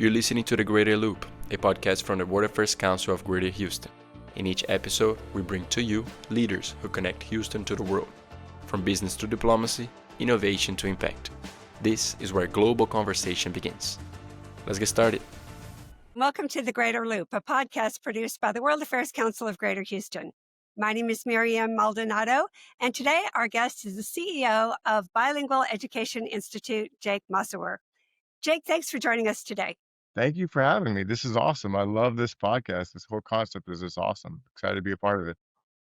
You're listening to The Greater Loop, a podcast from the World Affairs Council of Greater Houston. In each episode, we bring to you leaders who connect Houston to the world, from business to diplomacy, innovation to impact. This is where global conversation begins. Let's get started. Welcome to The Greater Loop, a podcast produced by the World Affairs Council of Greater Houston. My name is Miriam Maldonado, and today our guest is the CEO of Bilingual Education Institute, Jake Mossawir. Jake, thanks for joining us today. Thank you for having me. This is awesome. I love this podcast. This whole concept is just awesome. Excited to be a part of it.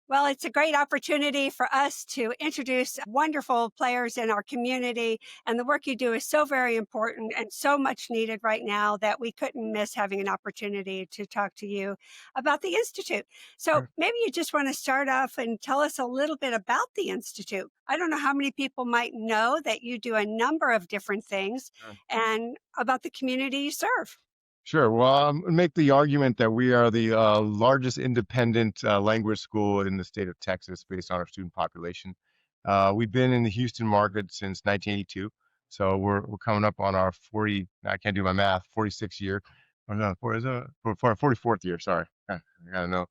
Well, it's a great opportunity for us to introduce wonderful players in our community, and the work you do is so very important and so much needed right now that we couldn't miss having an opportunity to talk to you about the Institute. So Sure. maybe you just want to start off and tell us a little bit about the Institute. I don't know how many people might know that you do a number of different things and about the community you serve. Sure. Well, make the argument that we are the largest independent language school in the state of Texas based on our student population. We've been in the Houston market since 1982. So we're coming up on our I can't do my math, 46th year. Or no, for our 44th year, sorry. I gotta know.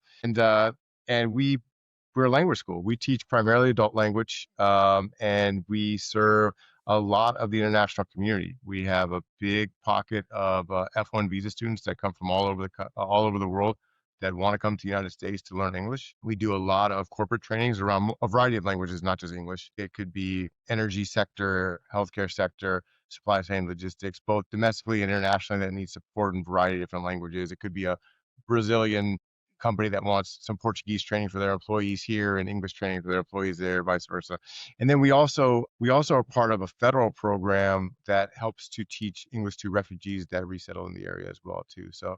And we're a language school. We teach primarily adult language, and we serve a lot of the international community. We have a big pocket of F1 visa students that come from all over the world that want to come to the United States to learn English. We do a lot of corporate trainings around a variety of languages, not just English. It could be energy sector, healthcare sector, supply chain logistics, both domestically and internationally, that needs support in a variety of different languages. It could be a Brazilian company that wants some Portuguese training for their employees here and English training for their employees there, vice versa. And then we also are part of a federal program that helps to teach English to refugees that resettle in the area as well too. So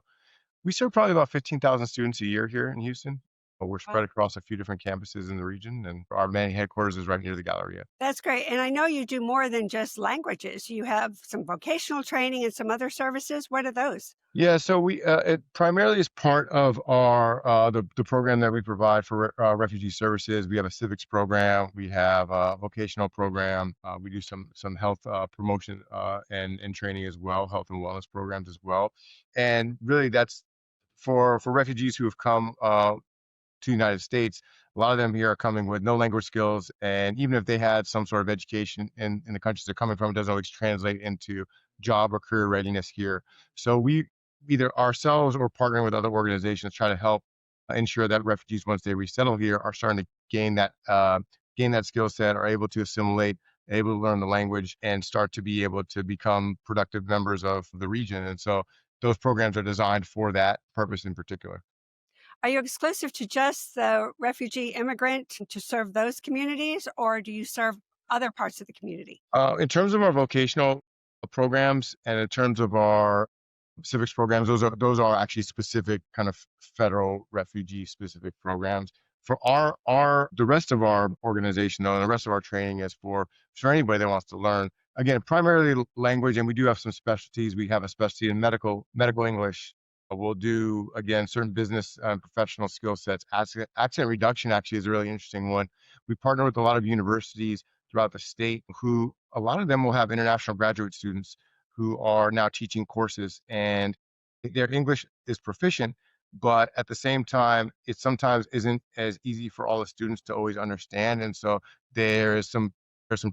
we serve probably about 15,000 students a year here in Houston. But we're spread across a few different campuses in the region, and our main headquarters is right near the Galleria. That's great. And I know you do more than just languages. You have some vocational training and some other services. What are those? Yeah, so it primarily is part of our the program that we provide for refugee services. We have a civics program, we have a vocational program, we do some health promotion and training as well, health and wellness programs as well. And really, that's for refugees who have come to the United States. A lot of them here are coming with no language skills, and even if they had some sort of education in the countries they're coming from, it doesn't always translate into job or career readiness here. So we either ourselves or partnering with other organizations try to help ensure that refugees, once they resettle here, are starting to gain that skill set, are able to assimilate, able to learn the language, and start to be able to become productive members of the region. And so those programs are designed for that purpose in particular. Are you exclusive to just the refugee immigrant to serve those communities, or do you serve other parts of the community? In terms of our vocational programs and in terms of our civics programs, those are actually specific kind of federal refugee specific programs. For the rest of our organization, though, and the rest of our training is for anybody that wants to learn. Again, primarily language, and we do have some specialties. We have a specialty in medical English. We'll do, again, certain business and professional skill sets. Accent reduction actually is a really interesting one. We partner with a lot of universities throughout the state who, a lot of them will have international graduate students who are now teaching courses, and their English is proficient, but at the same time, it sometimes isn't as easy for all the students to always understand. And so there's some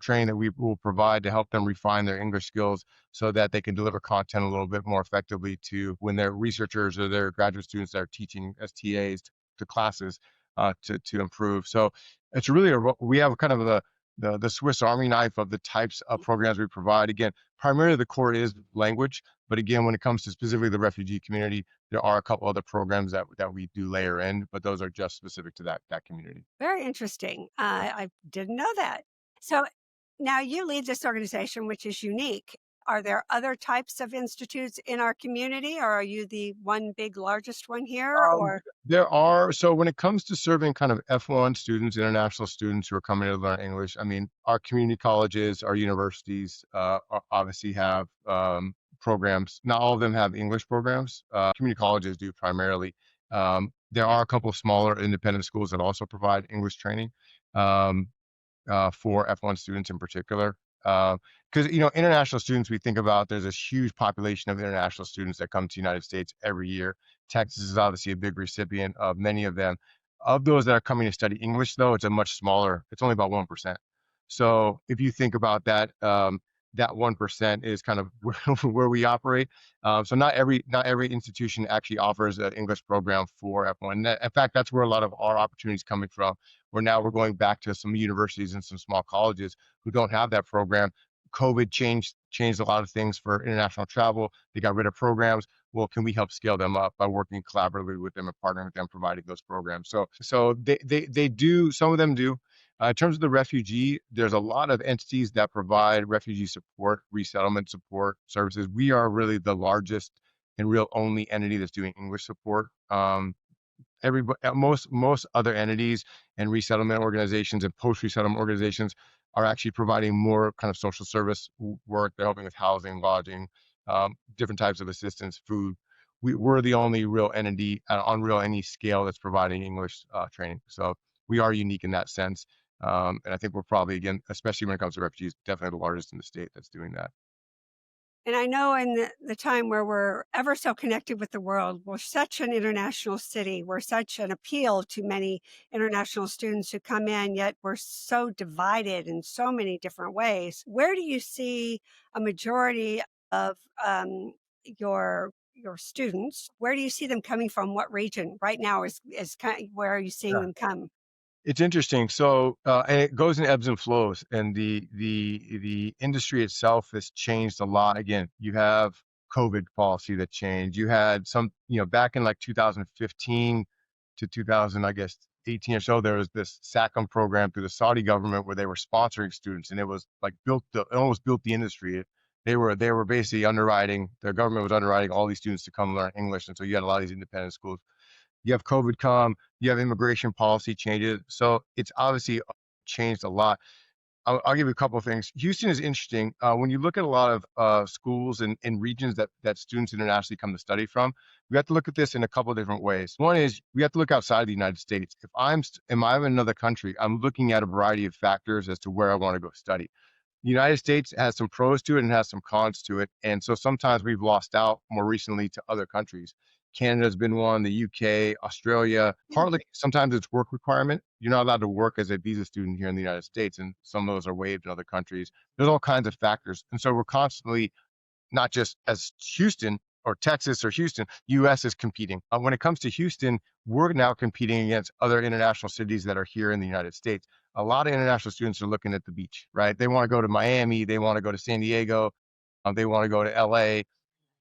training that we will provide to help them refine their English skills so that they can deliver content a little bit more effectively to when they're researchers or their graduate students that are teaching as TAs to classes to improve. So it's really we have kind of the Swiss Army knife of the types of programs we provide. Again, primarily the core is language, but again, when it comes to specifically the refugee community, there are a couple other programs that we do layer in, but those are just specific to that community. Very interesting. I didn't know that. So now you lead this organization, which is unique. Are there other types of institutes in our community, or are you the one big largest one here? There are. So when it comes to serving kind of F1 students, international students who are coming to learn English, I mean, our community colleges, our universities obviously have programs. Not all of them have English programs. Community colleges do primarily. There are a couple of smaller independent schools that also provide English training for F1 students in particular. Because international students, we think about, there's this huge population of international students that come to the United States every year. Texas is obviously a big recipient of many of them. Of those that are coming to study English, though, it's a much smaller. It's only about 1%. So if you think about that, that 1% is kind of where we operate. So not every institution actually offers an English program for F1. In fact, that's where a lot of our opportunities coming from. Where now we're going back to some universities and some small colleges who don't have that program. COVID changed a lot of things for international travel. They got rid of programs. Well, can we help scale them up by working collaboratively with them and partnering with them, providing those programs? So they do. Some of them do. In terms of the refugee, there's a lot of entities that provide refugee support, resettlement support services. We are really the largest and real only entity that's doing English support. Most other entities and resettlement organizations and post-resettlement organizations are actually providing more kind of social service work. They're helping with housing, lodging, different types of assistance, food. We're the only real entity on any scale that's providing English training. So we are unique in that sense. And I think we're probably, again, especially when it comes to refugees, definitely the largest in the state that's doing that. And I know in the time where we're ever so connected with the world, we're such an international city. We're such an appeal to many international students who come in, yet we're so divided in so many different ways. Where do you see a majority of your students? Where do you see them coming from? What region right now is where are you seeing them come? It's interesting. So, and it goes in ebbs and flows, and the industry itself has changed a lot. Again, you have COVID policy that changed. You had some, back in like 2015 to 2000, I guess 18 or so, there was this SACM program through the Saudi government where they were sponsoring students, and it was like it almost built the industry. They were basically underwriting. Their government was underwriting all these students to come learn English, and so you had a lot of these independent schools. You have COVID come, you have immigration policy changes. So it's obviously changed a lot. I'll give you a couple of things. Houston is interesting. When you look at a lot of schools and regions that students internationally come to study from, we have to look at this in a couple of different ways. One is we have to look outside of the United States. If I'm in another country, I'm looking at a variety of factors as to where I want to go study. The United States has some pros to it and has some cons to it. And so sometimes we've lost out more recently to other countries. Canada's been one, the UK, Australia. Partly, sometimes it's work requirement. You're not allowed to work as a visa student here in the United States, and some of those are waived in other countries. There's all kinds of factors. And so we're constantly, not just as Houston or Texas or Houston, US is competing. When it comes to Houston, we're now competing against other international cities that are here in the United States. A lot of international students are looking at the beach, right? They want to go to Miami, they want to go to San Diego, they want to go to LA.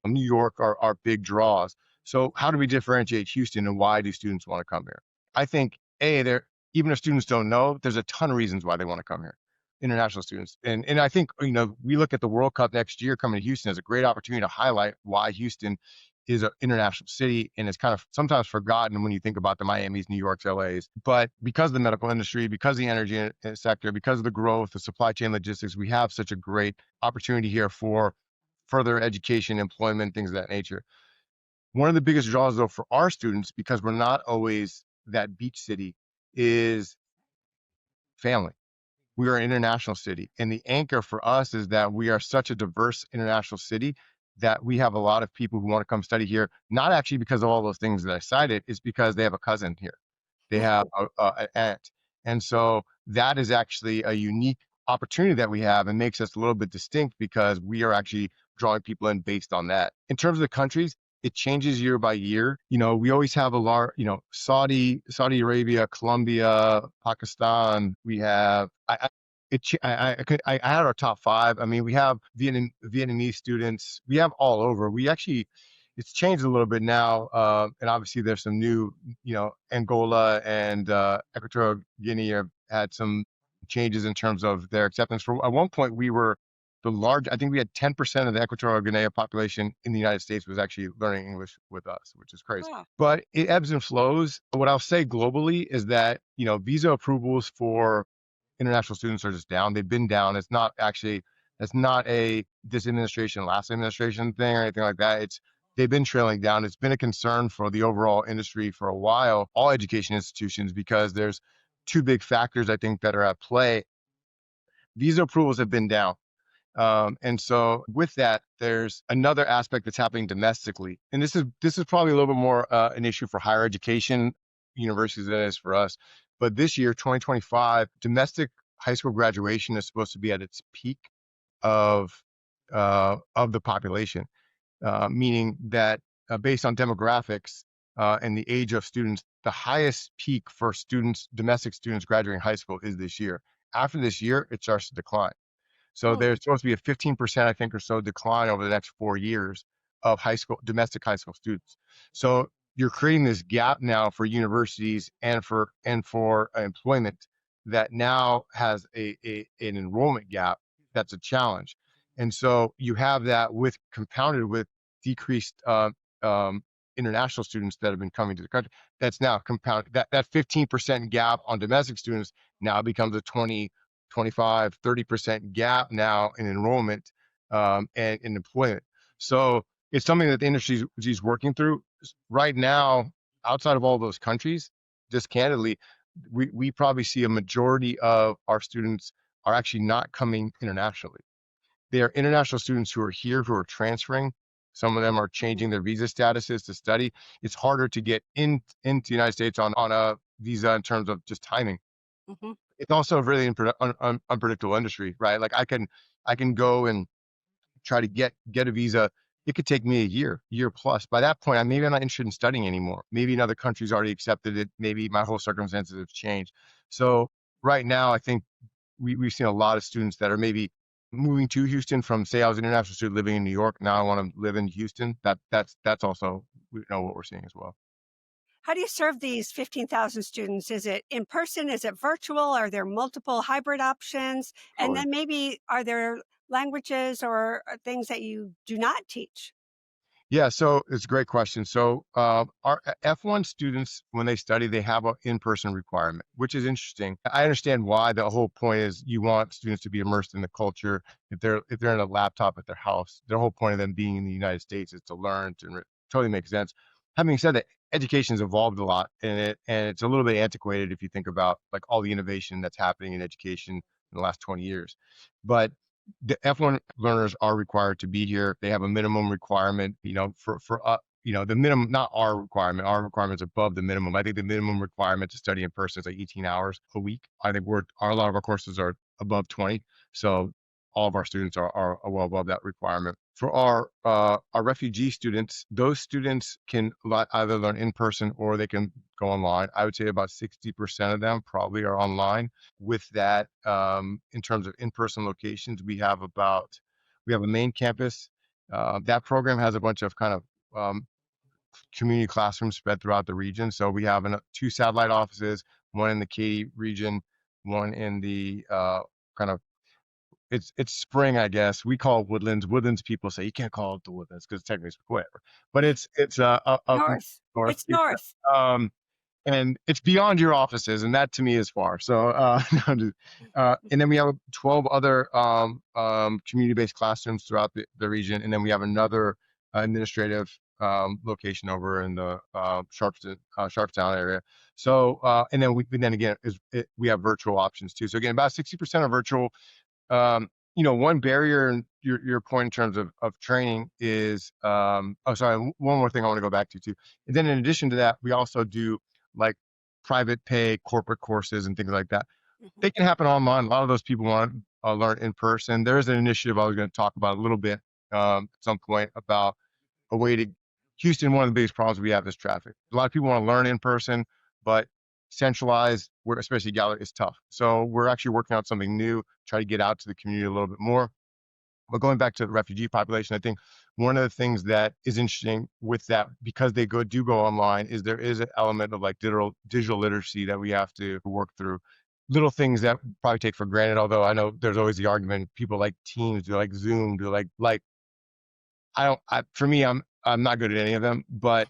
New York are big draws. So how do we differentiate Houston, and why do students want to come here? I think even if students don't know, there's a ton of reasons why they want to come here, international students. And I think, we look at the World Cup next year coming to Houston as a great opportunity to highlight why Houston is an international city, and it's kind of sometimes forgotten when you think about the Miamis, New Yorks, LAs. But because of the medical industry, because of the energy sector, because of the growth, the supply chain logistics, we have such a great opportunity here for further education, employment, things of that nature. One of the biggest draws, though, for our students, because we're not always that beach city, is family. We are an international city. And the anchor for us is that we are such a diverse international city that we have a lot of people who want to come study here, not actually because of all those things that I cited, it's because they have a cousin here. They have an aunt. And so that is actually a unique opportunity that we have, and makes us a little bit distinct because we are actually drawing people in based on that. In terms of the countries, it changes year by year. We always have a large, Saudi Arabia, Colombia, Pakistan. We have, I had our top 5. I mean, we have Vietnamese students. We have all over. It's changed a little bit now. And obviously there's some new, Angola and Equatorial Guinea have had some changes in terms of their acceptance. At one point, we were I think we had 10% of the Equatorial Guinea population in the United States was actually learning English with us, which is crazy. Wow. But it ebbs and flows. What I'll say globally is that, visa approvals for international students are just down. They've been down. It's not a this administration, last administration thing or anything like that. They've been trailing down. It's been a concern for the overall industry for a while, all education institutions, because there's two big factors I think that are at play. Visa approvals have been down. And so with that, there's another aspect that's happening domestically. And this is probably a little bit more an issue for higher education universities than it is for us. But this year, 2025, domestic high school graduation is supposed to be at its peak of the population, meaning that based on demographics and the age of students, the highest peak for students, domestic students graduating high school is this year. After this year, it starts to decline. So Hmm. there's supposed to be a 15%, I think, or so decline over the next 4 years of domestic high school students. So you're creating this gap now for universities and for employment that now has an enrollment gap that's a challenge. And so you have that with compounded with decreased um, international students that have been coming to the country. That's now compounded. That 15% gap on domestic students now becomes a 20, 25, 30% gap now in enrollment and in employment. So it's something that the industry is working through right now. Outside of all those countries, just candidly, we probably see a majority of our students are actually not coming internationally. They are international students who are here, who are transferring. Some of them are changing their visa statuses to study. It's harder to get into the United States on a visa in terms of just timing. Hmm. It's also a really unpredictable industry, right? Like I can go and try to get a visa. It could take me a year plus. By that point, maybe I'm not interested in studying anymore. Maybe another country's already accepted it. Maybe my whole circumstances have changed. So right now, I think we've seen a lot of students that are maybe moving to Houston from, say, I was an international student living in New York. Now I want to live in Houston. That's also, what we're seeing as well. How do you serve these 15,000 students? Is it in person? Is it virtual? Are there multiple hybrid options? And Totally. then maybe are there languages or things that you do not teach? Yeah, so it's a great question. So our F1 students, when they study, they have an in-person requirement, which is interesting. I understand why. The whole point is you want students to be immersed in the culture. If they're in a laptop at their house, the whole point of them being in the United States is to learn. Totally makes sense. Having said that, education's evolved a lot, and it's a little bit antiquated if you think about like all the innovation that's happening in education in the last 20 years. But the F1 learners are required to be here. They have a minimum requirement, the minimum, not our requirement. Our requirement is above the minimum. I think the minimum requirement to study in person is like 18 hours a week. I think a lot of our courses are above 20. So all of our students are well above that requirement. For our refugee students, those students can either learn in person or they can go online. I would say about 60% of them probably are online. With that, in terms of in-person locations, we have a main campus. That program has a bunch of kind of community classrooms spread throughout the region. So we have two satellite offices, one in the Katy region, one in the kind of it's spring, I guess. We call it Woodlands. Woodlands people say you can't call it the Woodlands because technically it's whatever. But it's up North. north. It's north. Um, and it's beyond your offices, and that to me is far. So, and then we have 12 other community-based classrooms throughout the region, and then we have another administrative location over in the Sharpstown area. So, and then again, we have virtual options too. So again, about 60% are virtual. One barrier in your point in terms of training is, sorry, one more thing I want to go back to too. And then in addition to that, we also do like private pay corporate courses and things like that. Hmm. They can happen online. A lot of those people want to learn in person. There is an initiative I was going to talk about a little bit at some point about a way to Houston. One of the biggest problems we have is traffic. A lot of people want to learn in person, but centralized, where especially Gallup, is tough. So we're actually working on something new, try to get out to the community a little bit more. But going back to the refugee population, I think one of the things that is interesting with that, because they do go online, is there is an element of like digital literacy that we have to work through. Little things that we probably take for granted. Although I know there's always the argument, people like Teams, do like Zoom, do like I don't. For me, I'm not good at any of them, but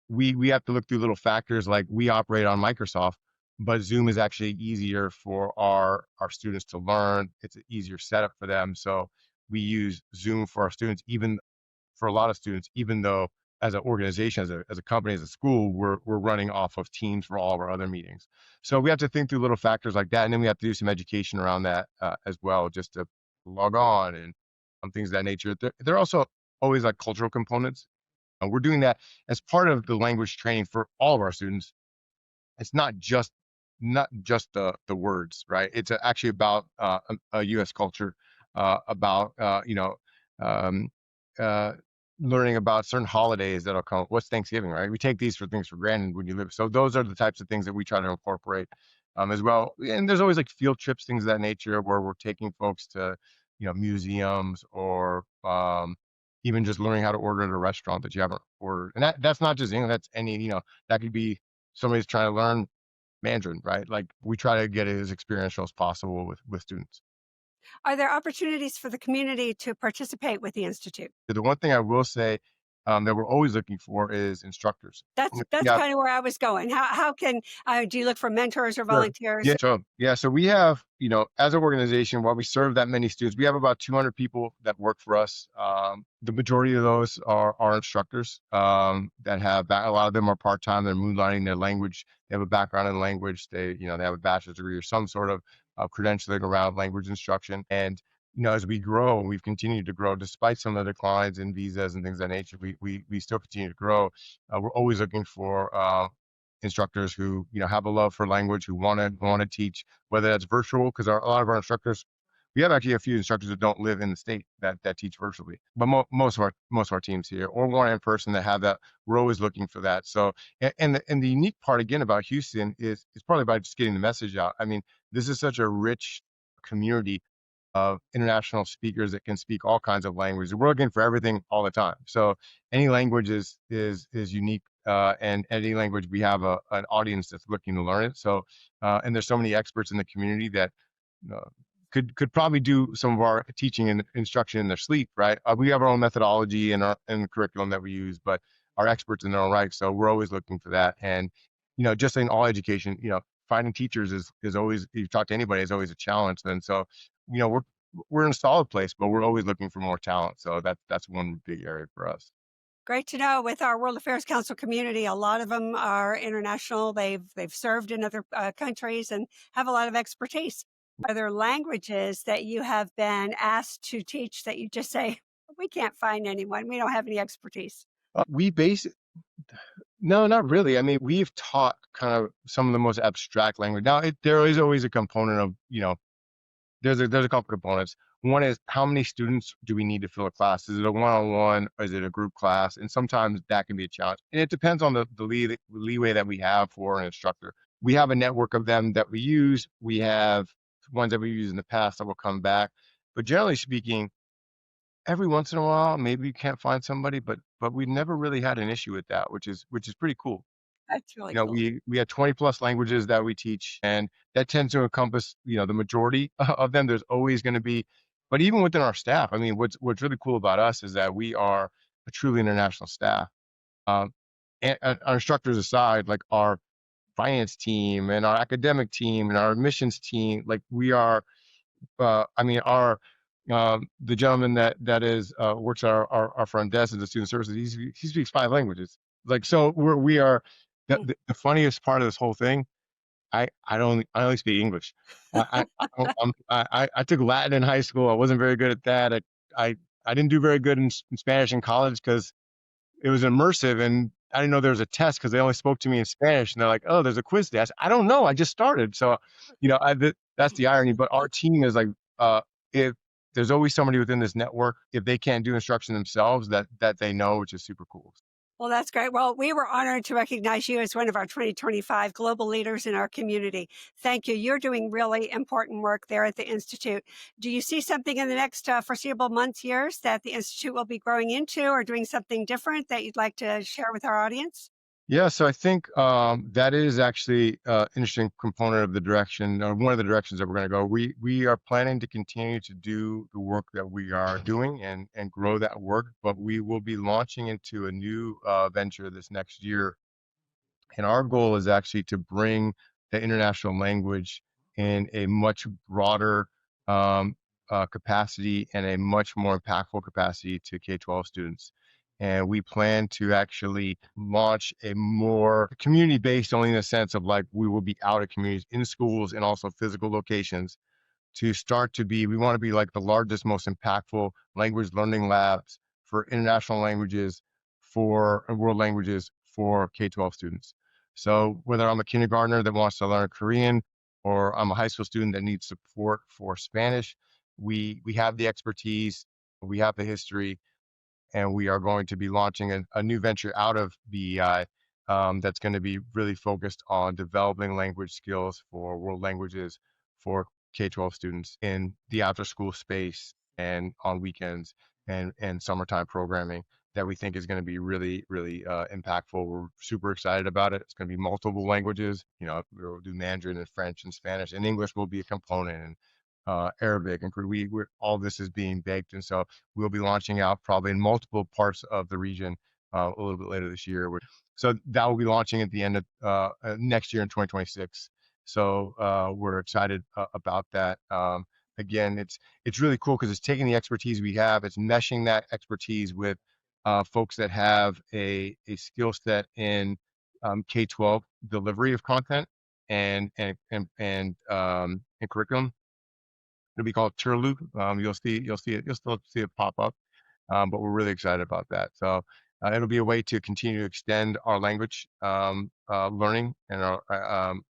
we have to look through little factors like we operate on Microsoft, but Zoom is actually easier for our students to learn. It's an easier setup for them. So we use Zoom for our students, even for a lot of students, even though as an organization, as a company, as a school, we're running off of Teams for all of our other meetings. So we have to think through little factors like that. And then we have to do some education around that as well, just to log on and things of that nature. There are also always like cultural components. We're doing that as part of the language training for all of our students. It's not just the words, right? It's actually about U.S. culture, about um, uh, learning about certain holidays that'll come. What's Thanksgiving, right? We take these for things for granted when you live. So those are the types of things that we try to incorporate as well. And there's always like field trips, things of that nature, where we're taking folks to museums or even just learning how to order at a restaurant that you haven't ordered. And that's not just English. That's any that could be somebody's trying to learn Mandarin, right? Like we try to get it as experiential as possible with students. Are there opportunities for the community to participate with the Institute? The one thing I will say that we're always looking for is instructors. That's Yeah, kind of where I was going. How can do you look for mentors or sure. volunteers? Yeah, so we have, as an organization, while we serve that many students, we have about 200 people that work for us. The majority of those are instructors that have a lot of them are part-time. They're moonlighting their language. They have a background in language. They have a bachelor's degree or some sort of credentialing around language instruction. And as we grow, we've continued to grow despite some of the declines in visas and things of that nature. We still continue to grow. We're always looking for instructors who have a love for language, who want to teach, whether that's virtual, because a lot of our instructors, we have actually a few instructors that don't live in the state that teach virtually, but most of our teams here, or one in person that have that. We're always looking for that. So and the unique part again about Houston is probably about just getting the message out. I mean, this is such a rich community of international speakers that can speak all kinds of languages. We're looking for everything all the time. So any language is unique, and any language we have an audience that's looking to learn it. So and there's so many experts in the community that uh, could probably do some of our teaching and instruction in their sleep, right? We have our own methodology and the curriculum that we use, but our experts in their own right. So we're always looking for that. And just in all education, finding teachers is always, if you talk to anybody, is always a challenge. And so we're in a solid place, but we're always looking for more talent. So that's one big area for us. Great to know. With our World Affairs Council community, a lot of them are international. They've served in other countries and have a lot of expertise. Are there languages that you have been asked to teach that you just say, we can't find anyone, we don't have any expertise? We base No, not really. I mean, we've taught kind of some of the most abstract language. Now, there is always a component of, there's a couple components. One is how many students do we need to fill a class? Is it a one-on-one or is it a group class? And sometimes that can be a challenge. And it depends on the leeway that we have for an instructor. We have a network of them that we use. We have ones that we used in the past that will come back. But generally speaking, every once in a while, maybe you can't find somebody, but we've never really had an issue with that, which is pretty cool. That's really cool. We have 20 plus languages that we teach, and that tends to encompass, the majority of them. There's always going to be, but even within our staff, I mean, what's really cool about us is that we are a truly international staff. Um, and our instructors aside, like our finance team and our academic team and our admissions team, like we are I mean, the gentleman that is works at our front desk as a student services, he speaks 5 languages. Like, so we are the funniest part of this whole thing. I only speak English. I took Latin in high school. I wasn't very good at that. I didn't do very good in Spanish in college because it was immersive and I didn't know there was a test because they only spoke to me in Spanish and they're like, oh, there's a quiz test. I don't know. I just started. So, that's the irony. But our team is like, if there's always somebody within this network, if they can't do instruction themselves, that they know, which is super cool. Well, that's great. Well, we were honored to recognize you as one of our 2025 global leaders in our community. Thank you. You're doing really important work there at the Institute. Do you see something in the next foreseeable months, years that the Institute will be growing into or doing something different that you'd like to share with our audience? Yeah, so I think that is actually an interesting component of the direction, or one of the directions that we're going to go. We are planning to continue to do the work that we are doing and grow that work, but we will be launching into a new venture this next year. And our goal is actually to bring the international language in a much broader capacity and a much more impactful capacity to K-12 students. And we plan to actually launch a more community-based, only in the sense of like we will be out at communities in schools and also physical locations, to start to be, we want to be like the largest, most impactful language learning labs for international languages, for world languages for K-12 students. So whether I'm a kindergartner that wants to learn Korean, or I'm a high school student that needs support for Spanish, we have the expertise, we have the history, and we are going to be launching a new venture out of BEI that's going to be really focused on developing language skills for world languages for K-12 students in the after school space and on weekends and summertime programming that we think is going to be really, really impactful. We're super excited about it. It's going to be multiple languages. You know, we'll do Mandarin and French and Spanish, and English will be a component, and Arabic and all this is being baked. And so we'll be launching out probably in multiple parts of the region a little bit later this year. So that will be launching at the end of next year in 2026. So we're excited about that. Again, it's really cool because it's taking the expertise we have, it's meshing that expertise with folks that have a skill set in K-12 delivery of content and curriculum. It'll be called Turloop. You'll still see it pop up, but we're really excited about that. So it'll be a way to continue to extend our language learning and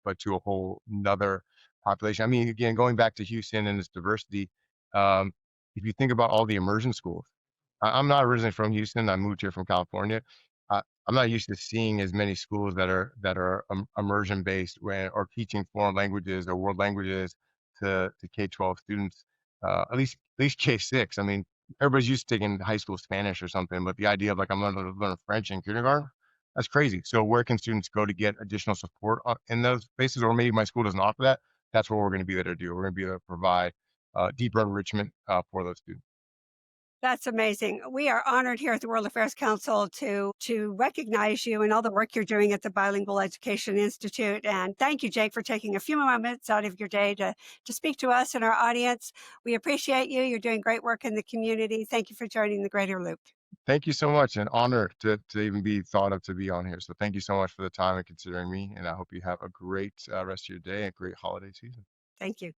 but to a whole nother population. I mean, again, going back to Houston and its diversity, if you think about all the immersion schools, I'm not originally from Houston. I moved here from California. I'm not used to seeing as many schools that are immersion based or teaching foreign languages or world languages to K-12 students, at least K-6. I mean, everybody's used to taking high school Spanish or something, but the idea of like I'm going to learn French in kindergarten, that's crazy. So where can students go to get additional support in those spaces, or maybe my school doesn't offer that? That's what we're going to be there to do. We're going to be able to provide deeper enrichment for those students. That's amazing. We are honored here at the World Affairs Council to recognize you and all the work you're doing at the Bilingual Education Institute. And thank you, Jake, for taking a few moments out of your day to speak to us and our audience. We appreciate you. You're doing great work in the community. Thank you for joining the Greater Loop. Thank you so much. An honor to even be thought of to be on here. So thank you so much for the time and considering me. And I hope you have a great rest of your day and a great holiday season. Thank you.